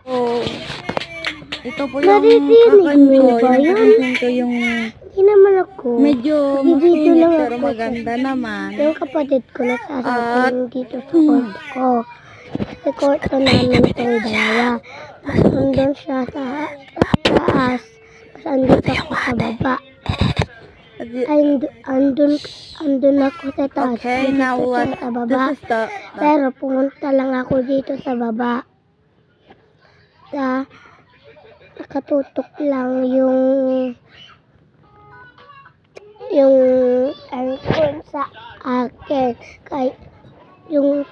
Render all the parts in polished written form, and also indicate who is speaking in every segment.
Speaker 1: Oh, ito po yung
Speaker 2: Naririnig
Speaker 1: ko yung
Speaker 2: Hindi naman ako.
Speaker 1: medyo
Speaker 2: Dito
Speaker 1: makinit
Speaker 2: lang
Speaker 1: pero
Speaker 2: ako.
Speaker 1: maganda naman.
Speaker 2: Yung kapatid ko nagsasabi dito sa
Speaker 1: Hmm.
Speaker 2: kwarto ko. Sa kwarto namin itong dalawa. Tapos nandun siya sa taas. Tapos andito ako sa baba. Ay, andun ako sa taas.
Speaker 1: Okay,
Speaker 2: andito
Speaker 1: now
Speaker 2: siya
Speaker 1: what?
Speaker 2: sa baba.
Speaker 1: This is the
Speaker 2: Pero pumunta lang ako dito sa baba. Nakatutok lang yung aircon sa akin. Kaya yung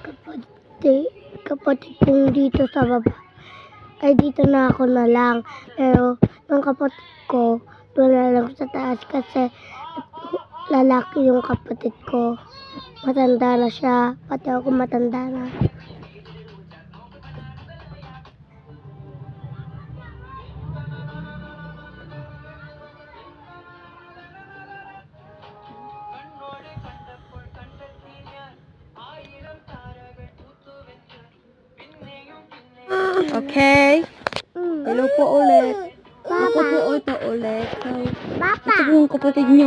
Speaker 2: kapatid kong dito sa baba. Ay, dito na ako na lang. Pero yung kapatid ko, doon na lang sa taas kasi lalaki yung kapatid ko. Matanda na siya. Pati ako matanda na.
Speaker 1: Okay. Hello po ulit. Ako
Speaker 2: Papa.
Speaker 1: po ito ulit. So,
Speaker 2: Papa.
Speaker 1: ito po yung kapatid nyo.